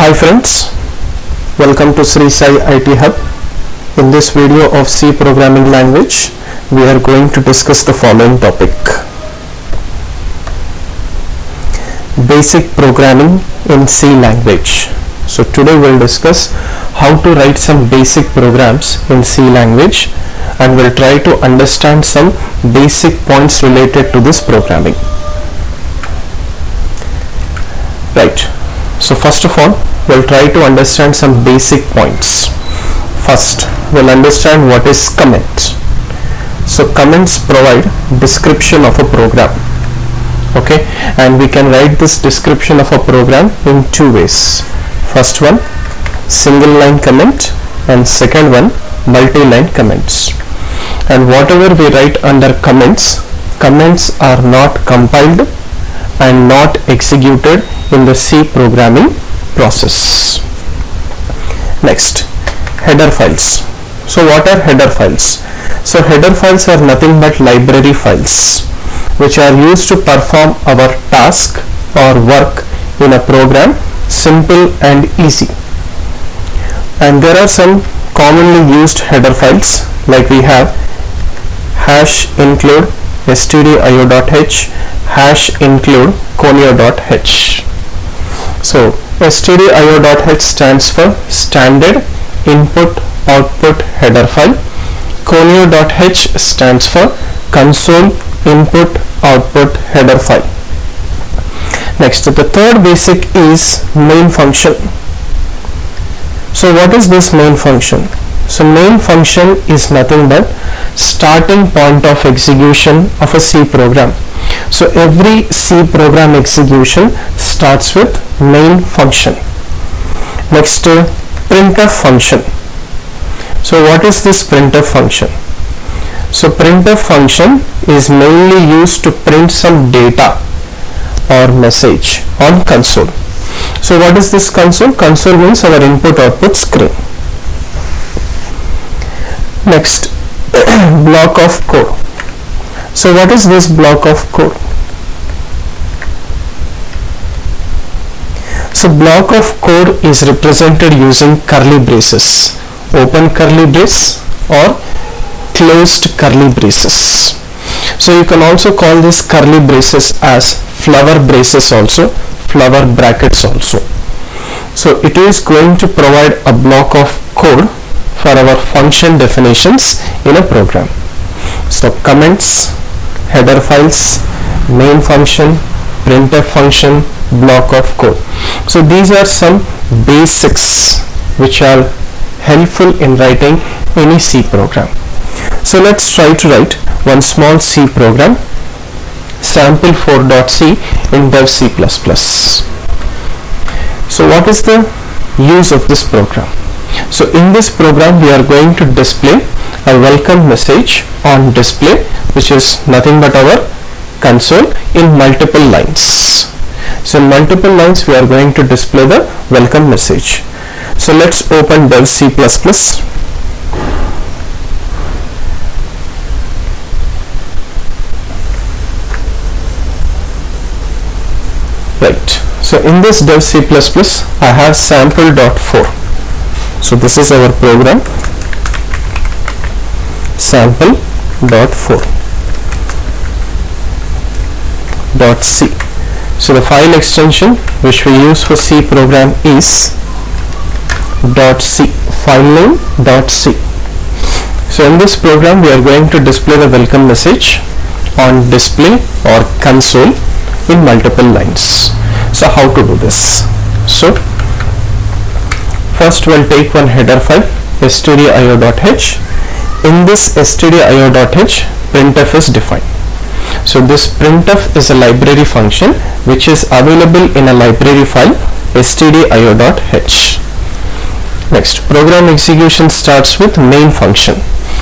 Hi friends, welcome to Sri Sai IT Hub. In this video of C programming language, we are going to discuss the following topic: basic programming in C language. So today we'll discuss how to write some basic programs in C language, and we'll try to understand some basic points related to this programming. Right. So first of all, we'll try to understand some basic points. First, we'll understand what is comment. So comments provide description of a program. Okay, and we can write this description of a program in two ways. First one, single line comment, and second one, multi-line comments. And whatever we write under comments, comments are not compiled and not executed in the C programming process. Next, header files. So what are header files? So header files are nothing but library files which are used to perform our task or work in a program, simple and easy. And there are some commonly used header files, like we have #include stdio.h, #include conio.h. So stdio.h stands for standard input output header file. Conio.h stands for console input output header file. Next, the third basic is main function. So what is this main function? So main function is nothing but starting point of execution of a C program. So every C program execution starts with main function. Next, printf function. So what is this printf function? So printf function is mainly used to print some data or message on console. So what is this console? Console means our input output screen. Next, block of code. So what is this block of code? So block of code is represented using curly braces, open curly brace or closed curly braces. So you can also call this curly braces as flower braces also, flower brackets also. So it is going to provide a block of code for our function definitions in a program. So comments, header files, main function, printf function, block of code. So these are some basics which are helpful in writing any C program. So let's try to write one small C program, sample4.c in dev C++. So what is the use of this program? So in this program we are going to display a welcome message on display, which is nothing but our console, in multiple lines. So in multiple lines we are going to display the welcome message. So let's open dev C++. Right. So in this dev C++, I have sample.4. So this is our program, sample.4.c. So the file extension which we use for C program is .c, file name .c. So in this program we are going to display the welcome message on display or console in multiple lines. So how to do this? So first we'll take one header file, stdio.h. In this stdio.h, printf is defined. So this printf is a library function which is available in a library file, stdio.h. Next, program execution starts with main function.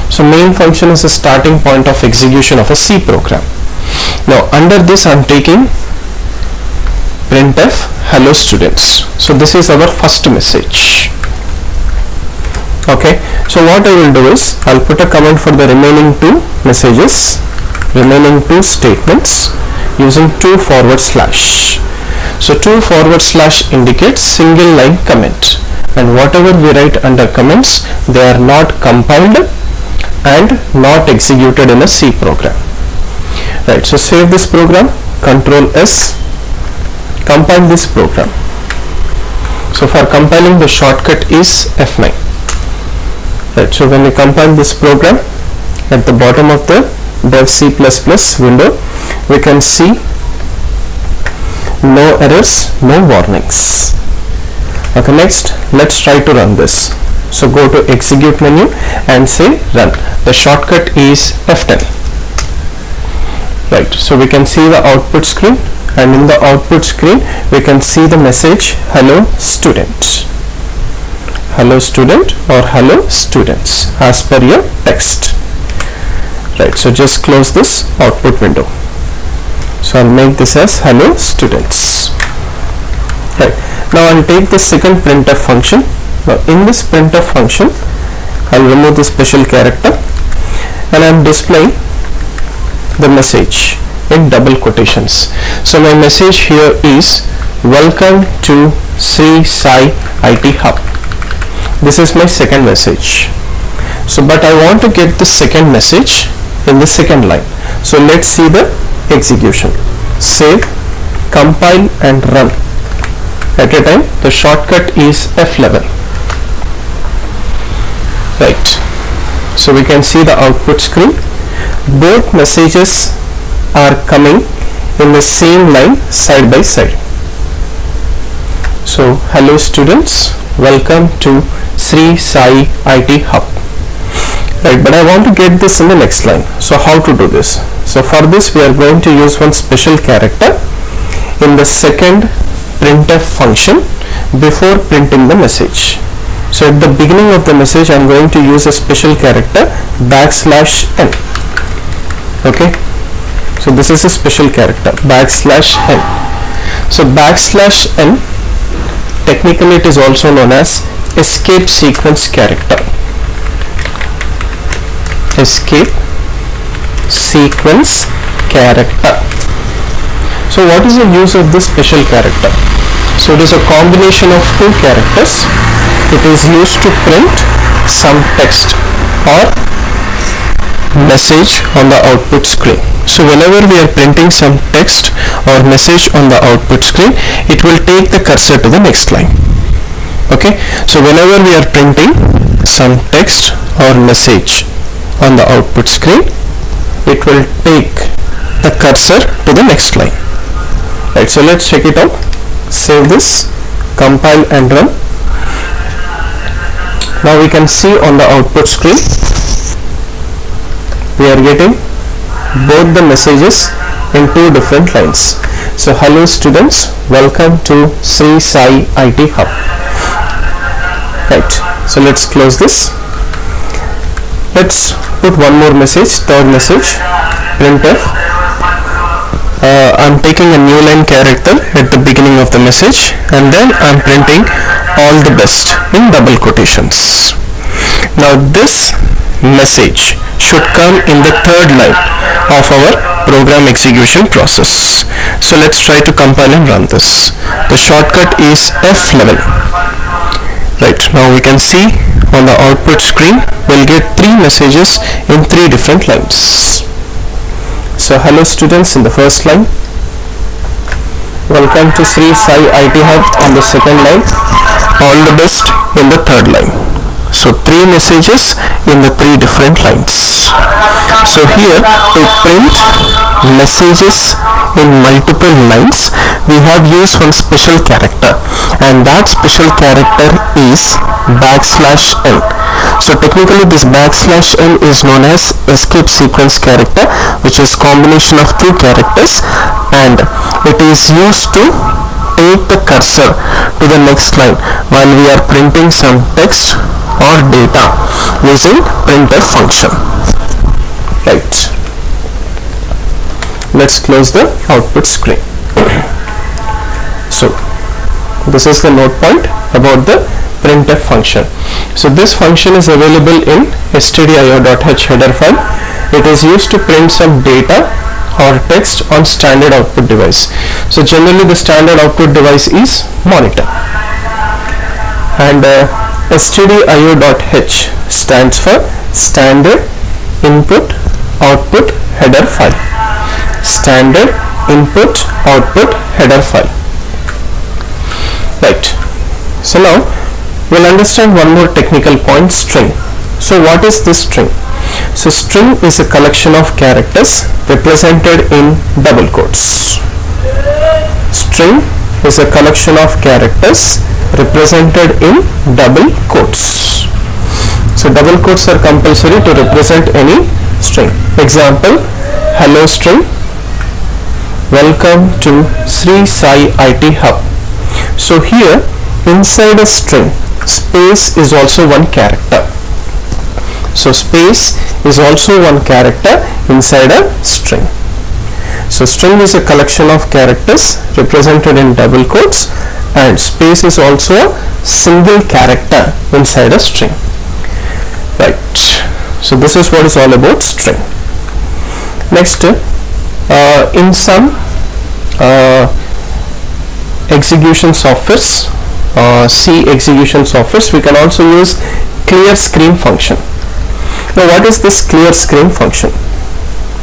So main function is a starting point of execution of a C program. Now under this I am taking printf hello students. So this is our first message. Okay, so what I will do is I'll put a comment for the remaining two messages, remaining two statements using 2/. So 2 / indicates single line comment, and whatever we write under comments, they are not compiled and not executed in a C program. Right, so save this program, Control S, compile this program. So for compiling, the shortcut is F9. Right, so when we compile this program, at the bottom of the dev C++ window, we can see no errors, no warnings. Okay, next let's try to run this. So go to execute menu and say run. The shortcut is F10. Right, so we can see the output screen, and in the output screen we can see the message hello student, hello student or hello students as per your text. Right, so just close this output window. So I'll make this as hello students. Right, now I'll take the second printf function. Now in this printf function, I'll remove the special character and I'm displaying the message in double quotations. So my message here is welcome to Sri Sai IT Hub. This is my second message. So but I want to get the second message in the second line. So let's see the execution. Save, compile and run. At a time, the shortcut is F11. Right, so we can see the output screen. Both messages are coming in the same line side by side. So hello students, welcome to Sri Sai IT Hub. Right, but I want to get this in the next line. So how to do this? So for this we are going to use one special character in the second printf function before printing the message. So at the beginning of the message I am going to use a special character \n. Okay, so this is a special character \n. So \n, technically it is also known as escape sequence character. Escape sequence character. So what is the use of this special character? So it is a combination of two characters. It is used to print some text or message on the output screen. So whenever we are printing some text or message on the output screen, it will take the cursor to the next line. Okay, so whenever we are printing some text or message on the output screen, it will take the cursor to the next line. Right, so let's check it out. Save this, compile and run. Now we can see on the output screen we are getting both the messages in two different lines. So hello students, welcome to Sri Sai IT Hub. Right, so let's close this. Let's put one more message, third message, printf. I'm taking a new line character at the beginning of the message and then I'm printing all the best in double quotations. Now this message should come in the third line of our program execution process. So let's try to compile and run this. The shortcut is F11. Right, now we can see on the output screen we'll get three messages in three different lines. So hello students in the first line, welcome to Sri Sai IT Hub on the second line, all the best in the third line. So three messages in the three different lines. So here to print messages in multiple lines, we have used one special character, and that special character is \n. So technically this \n is known as escape sequence character, which is combination of two characters, and it is used to take the cursor to the next line while we are printing some text or data using printf function. Right, let's close the output screen. So this is the note point about the printf function. So this function is available in stdio.h header file. It is used to print some data or text on standard output device. So generally the standard output device is monitor. And stdio.h stands for standard input output header file. Standard input output header file. Right. So now we'll understand one more technical point, string. So what is this string? So string is a collection of characters represented in double quotes. String is a collection of characters represented in double quotes. So double quotes are compulsory to represent any string. Example, hello string, welcome to Sri Sai IT Hub. So here inside a string, space is also one character. So space is also one character inside a string. So string is a collection of characters represented in double quotes, and space is also a single character inside a string. Right. So this is what is all about string. Next, in some execution softwares, C execution softwares, we can also use clear screen function. Now what is this clear screen function?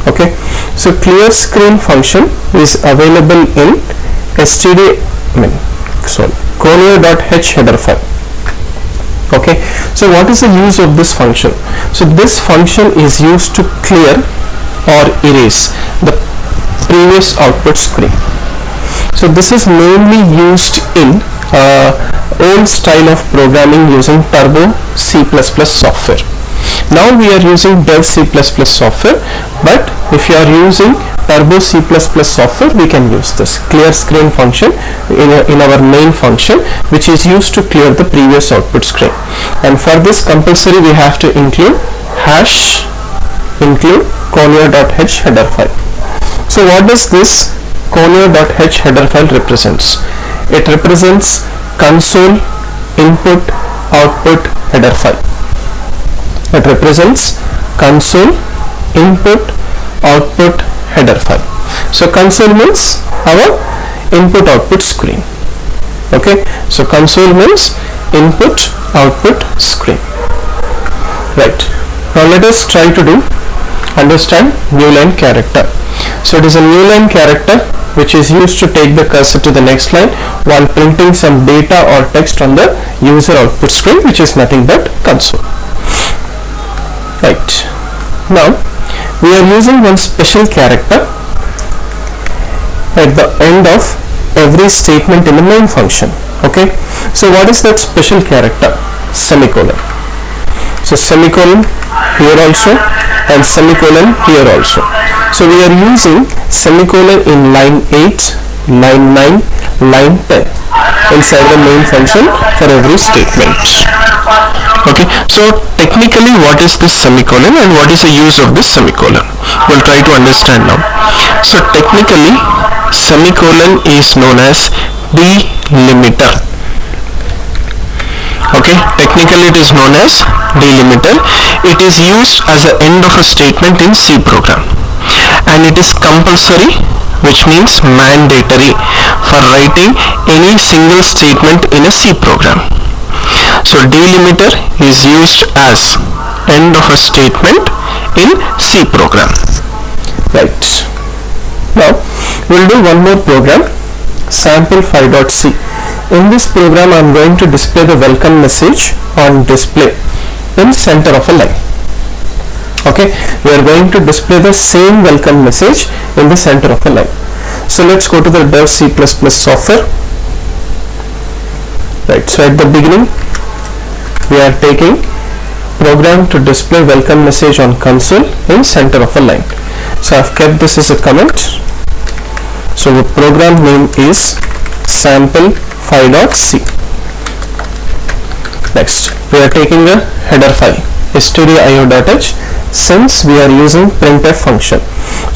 Okay, so clear screen function is available in conio.h header file. Okay, so what is the use of this function? So this function is used to clear or erase the previous output screen. So this is mainly used in old style of programming using Turbo C++ software. Now we are using Dev C++ software, but if you are using Turbo C++ software, we can use this clear screen function in our main function, which is used to clear the previous output screen. And for this compulsory we have to include conio.h header file. So what does this conio.h header file represents? It represents console input output header file. It represents console input output header file. So console means our input output screen. Okay, so console means input output screen. Right. Now let us try to understand new line character. So it is a new line character which is used to take the cursor to the next line while printing some data or text on the user output screen, which is nothing but console. Right. Now we are using one special character at the end of every statement in the main function. Okay, so what is that special character? Semicolon. So semicolon here also and semicolon here also. So we are using semicolon in line 8, line 9, line 10 inside the main function for every statement. Okay, so technically what is this semicolon and what is the use of this semicolon? We'll try to understand now. So technically semicolon is known as delimiter. Okay, technically it is known as delimiter. It is used as the end of a statement in C program, and it is compulsory, which means mandatory, for writing any single statement in a C program. So delimiter is used as end of a statement in C program. Right. Now we'll do one more program, sample5.c. In this program I am going to display the welcome message on display in center of a line. Okay, we are going to display the same welcome message in the center of a line. So let's go to the Dev C++ software. Right, so at the beginning we are taking program to display welcome message on console in center of a line. So I've kept this as a comment. So the program name is sample5.c. Next we are taking a header file stdio.h, since we are using printf function.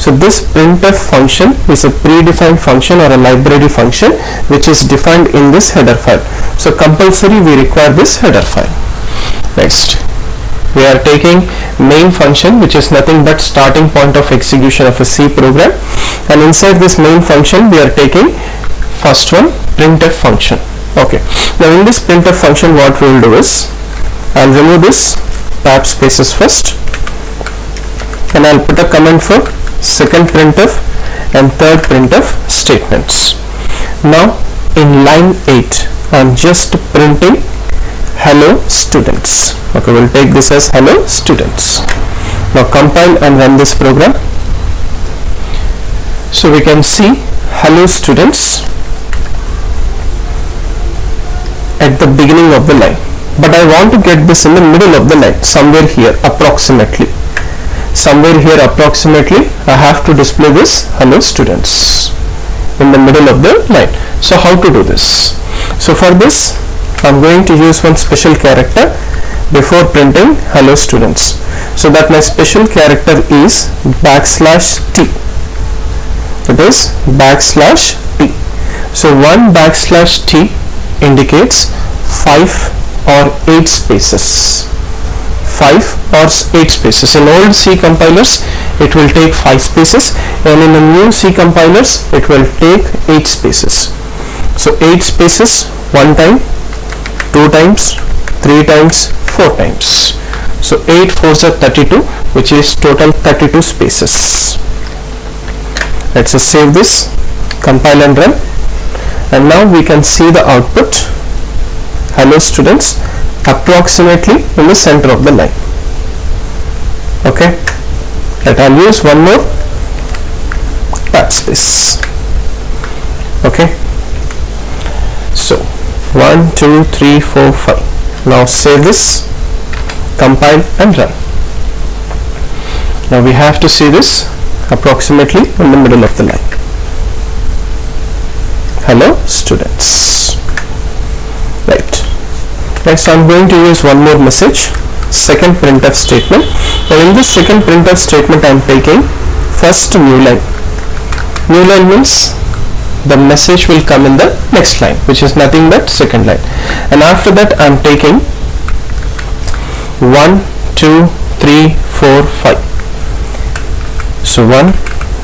So this printf function is a predefined function or a library function which is defined in this header file. So compulsory we require this header file. Next We are taking main function, which is nothing but starting point of execution of a C program, and inside this main function we are taking first one, printf function. Okay, now in this printf function what we will do is, I'll remove this tab spaces first, and I'll put a comment for second printf and third printf statements. Now in line 8 I'm just printing hello students. Okay, we'll take this as hello students. Now compile and run this program. So we can see hello students at the beginning of the line, but I want to get this in the middle of the line, somewhere here approximately. Somewhere here approximately I have to display this hello students in the middle of the line. So how to do this? So for this I'm going to use one special character before printing hello students. So that my special character is \t. It is \t. So one \t indicates 5 or 8 spaces. 5 or 8 spaces. In old C compilers it will take 5 spaces, and in the new C compilers it will take 8 spaces. So 8 spaces, 1 time, 2 times, 3 times, 4 times. So 8 4s are 32, which is total 32 spaces. Let's just save this, compile and run, and now we can see the output hello students approximately in the center of the line. Okay, and I'll use one more tab space. Okay, so 1 2 3 4 5. Now save this, compile and run. Now we have to see this approximately in the middle of the line. Hello students. Right, next I'm going to use one more message, second printf statement. Now in this second printf statement I'm taking first new line. New line means the message will come in the next line, which is nothing but second line, and after that I'm taking 1 2 3 4 5. So 1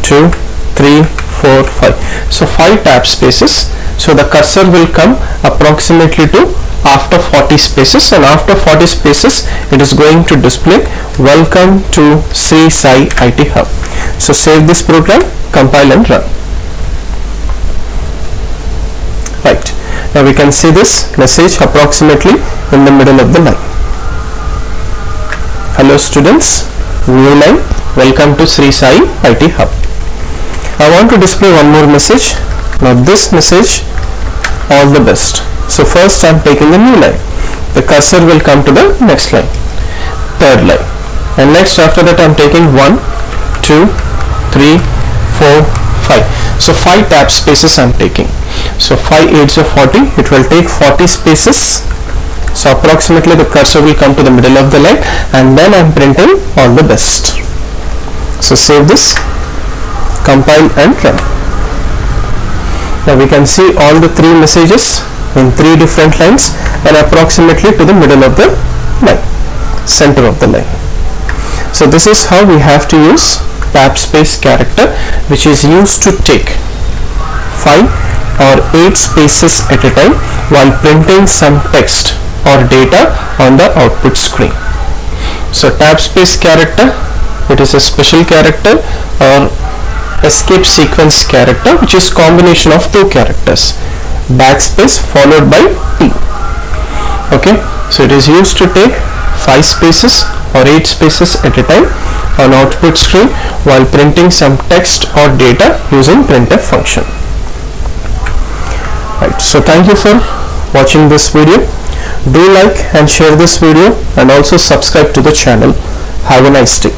2 3 4 5. So 5 tab spaces. So the cursor will come approximately to after 40 spaces, and after 40 spaces it is going to display welcome to Sri Sai IT Hub. So save this program, compile and run. Right, now we can see this message approximately in the middle of the line. Hello students, new line, welcome to Sri Sai IT Hub. I want to display one more message. Now this message, all the best. So first I'm taking the new line, the cursor will come to the next line, third line, and next after that I'm taking 1 2 3 4 5. So 5 tab spaces I'm taking. So 5 8s are 40, it will take 40 spaces. So approximately the cursor will come to the middle of the line, and then I'm printing all the best. So save this, compile and run. Now we can see all the 3 messages in 3 different lines and approximately to the middle of the line, center of the line. So this is how we have to use tab space character, which is used to take 5 or 8 spaces at a time while printing some text or data on the output screen. So tab space character, it is a special character or escape sequence character, which is combination of 2 characters, backspace followed by T. Okay, so it is used to take 5 spaces or 8 spaces at a time on output screen while printing some text or data using printf function. Right, so thank you for watching this video. Do like and share this video, and also subscribe to the channel. Have a nice day.